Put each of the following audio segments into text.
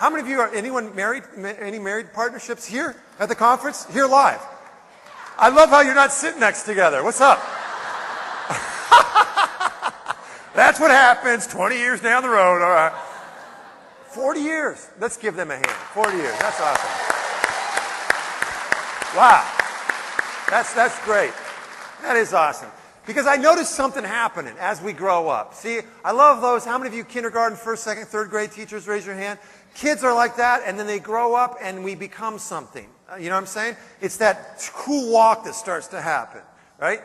How many of you are, anyone married? Any married partnerships here at the conference? Here live. I love how you're not sitting next together. What's up? That's what happens 20 years down the road. All right. 40 years. Let's give them a hand. 40 years. That's awesome. Wow. That's great. That is awesome. Because I noticed something happening as we grow up. See, I love those. How many of you kindergarten, first, second, third grade teachers, raise your hand? Kids are like that, and then they grow up and we become something. You know what I'm saying? It's that cool walk that starts to happen, right?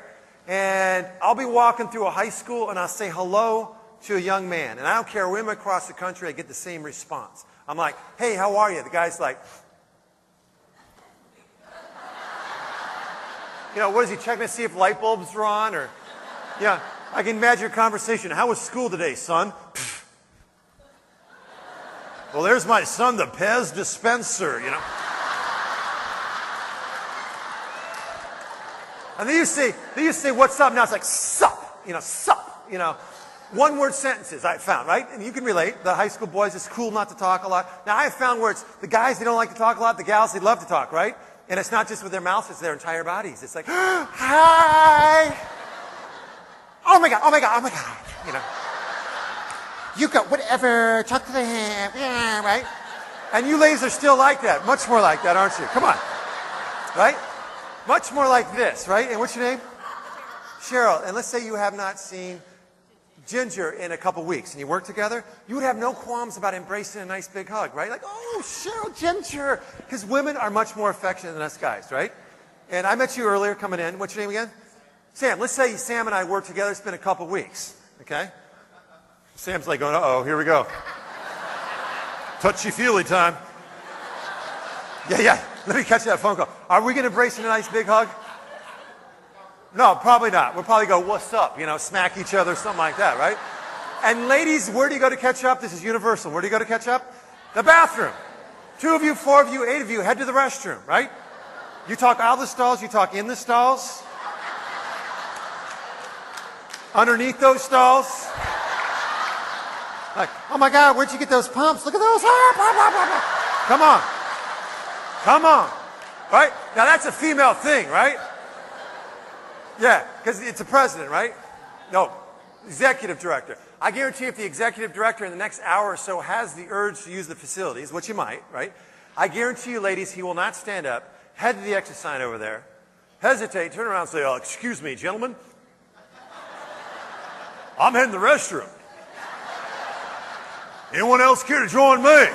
And I'll be walking through a high school and I'll say hello to a young man. And I don't care where I'm across the country, I get the same response. I'm like, hey, how are you? The guy's like, you know, what is he checking to see if light bulbs are on? Or, yeah, I can imagine your conversation. How was school today, son? Well, there's my son, the Pez dispenser, you know. And they used to say, what's up? Now it's like, sup, you know, sup, you know. One-word sentences I found, right? And you can relate. The high school boys, it's cool not to talk a lot. Now I have found where it's the guys, they don't like to talk a lot. The gals, they love to talk, right? And it's not just with their mouths, it's their entire bodies. It's like, hi. Oh my God, oh my God, oh my God. You know. You go, whatever, talk to the hand, yeah, right? And you ladies are still like that, much more like that, aren't you? Come on, right? Much more like this, right? And what's your name? Cheryl. And let's say you have not seen Ginger in a couple weeks and you work together, you would have no qualms about embracing a nice big hug, right? Like, oh, Cheryl, Ginger. Because women are much more affectionate than us guys, right? And I met you earlier coming in. What's your name again? Sam. Let's say Sam and I work together. It's been a couple weeks, okay? Sam's like going, uh-oh, here we go. Touchy-feely time. Yeah. Let me catch that phone call. Are we going to embrace a nice big hug? No, probably not. We'll probably go, what's up? You know, smack each other, something like that, right? And ladies, where do you go to catch up? This is universal. Where do you go to catch up? The bathroom. 2 of you, 4 of you, 8 of you, head to the restroom, right? You talk out of the stalls, you talk in the stalls. Underneath those stalls. Like, oh my God, where'd you get those pumps? Look at those. Come on. Come on. Right? Now that's a female thing, right? Yeah, because it's a president, right? No, executive director. I guarantee if the executive director in the next hour or so has the urge to use the facilities, which you might, right? I guarantee you, ladies, he will not stand up, head to the exit sign over there, hesitate, turn around and say, oh, excuse me, gentlemen. I'm heading to the restroom. Anyone else care to join me?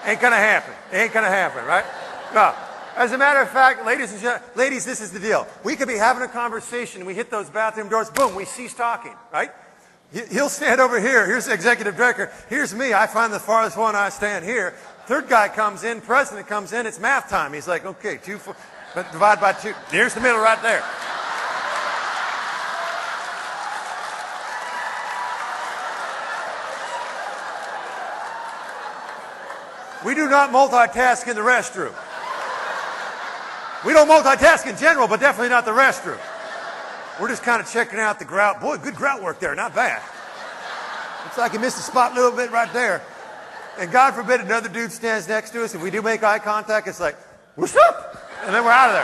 Ain't gonna happen. Ain't gonna happen, right? No. As a matter of fact, ladies and gentlemen, ladies, this is the deal. We could be having a conversation and we hit those bathroom doors, boom, we cease talking, right? He'll stand over here. Here's the executive director. Here's me. I find the farthest one. I stand here. Third guy comes in, president comes in. It's math time. He's like, okay, 2, 4, divide by 2. Here's the middle right there. We do not multitask in the restroom. We don't multitask in general, but definitely not the restroom. We're just kind of checking out the grout. Boy, good grout work there, not bad. Looks like he missed a spot a little bit right there. And God forbid another dude stands next to us. If we do make eye contact, it's like, what's up? And then we're out of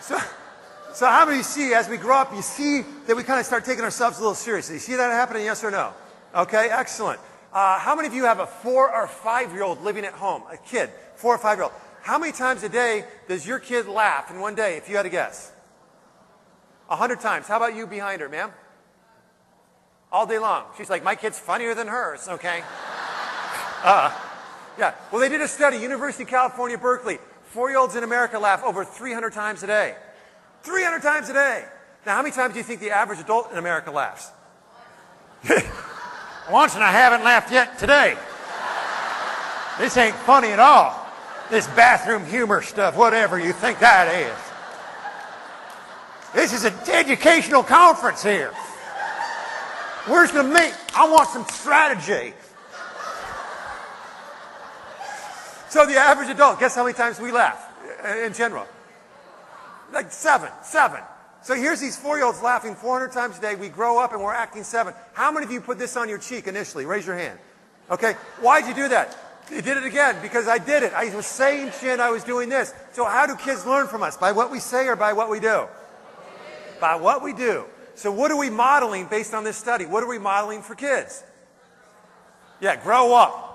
there. So how many of you see, as we grow up, you see that we kind of start taking ourselves a little seriously? You see that happening, yes or no? Okay, excellent. How many of you have a 4 or 5-year-old living at home? A kid, 4 or 5-year-old. How many times a day does your kid laugh in one day, if you had to guess? 100 times. How about you behind her, ma'am? All day long. She's like, my kid's funnier than hers, okay? Yeah. Well, they did a study, University of California, Berkeley. 4-year-olds in America laugh over 300 times a day. 300 times a day. Now, how many times do you think the average adult in America laughs? Once, and I haven't laughed yet today. This ain't funny at all. This bathroom humor stuff, whatever you think that is. This is an educational conference here. Where's the meat? I want some strategy. So the average adult, guess how many times we laugh in general? Like 7. So here's these 4-year-olds laughing 400 times a day. We grow up and we're acting 7. How many of you put this on your cheek initially? Raise your hand. Okay, why'd you do that? You did it again because I did it. I was saying shit, I was doing this. So how do kids learn from us? By what we say or by what we do? By what we do. So what are we modeling based on this study? What are we modeling for kids? Yeah, grow up.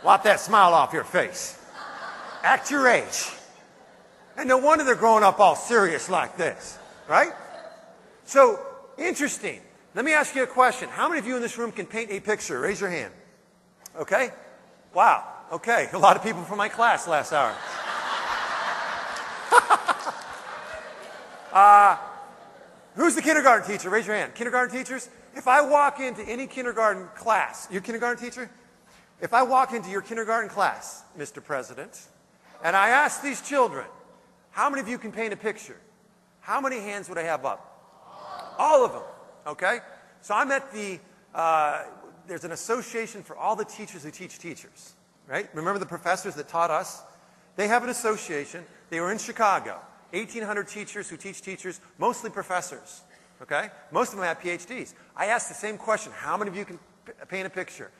Wipe that smile off your face. Act your age. And no wonder they're growing up all serious like this, right? So, interesting. Let me ask you a question. How many of you in this room can paint a picture? Raise your hand. Okay? Wow. Okay. A lot of people from my class last hour. Who's the kindergarten teacher? Raise your hand. Kindergarten teachers? If I walk into any kindergarten class, you're a kindergarten teacher? If I walk into your kindergarten class, Mr. President, and I ask these children, how many of you can paint a picture? How many hands would I have up? All of them. Okay? So I'm at the, there's an association for all the teachers who teach teachers. Right? Remember the professors that taught us? They have an association. They were in Chicago. 1,800 teachers who teach teachers, mostly professors. Okay? Most of them have PhDs. I asked the same question. How many of you can paint a picture?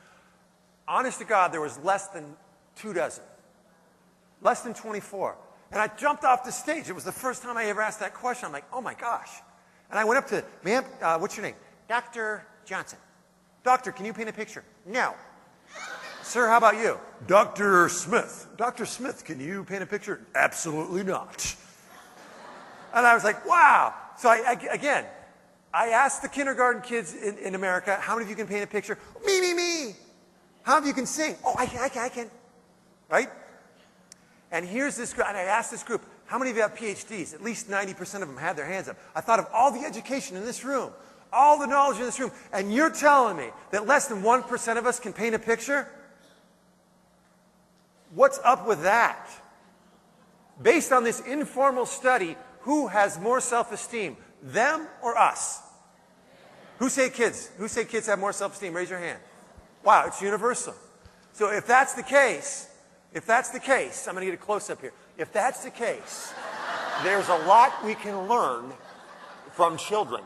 Honest to God, there was less than 2 dozen. Less than 24. And I jumped off the stage. It was the first time I ever asked that question. I'm like, oh my gosh. And I went up to, ma'am, what's your name? Dr. Johnson. Doctor, can you paint a picture? No. Sir, how about you? Dr. Smith. Dr. Smith, can you paint a picture? Absolutely not. And I was like, wow. So again, I asked the kindergarten kids in America, how many of you can paint a picture? Me. How many of you can sing? Oh, I can. Right? And here's this group, and I asked this group, how many of you have PhDs? At least 90% of them had their hands up. I thought of all the education in this room, all the knowledge in this room, and you're telling me that less than 1% of us can paint a picture? What's up with that? Based on this informal study, who has more self-esteem, them or us? Who say kids? Who say kids have more self-esteem? Raise your hand. Wow, it's universal. So if that's the case, I'm going to get a close-up here. If that's the case, there's a lot we can learn from children.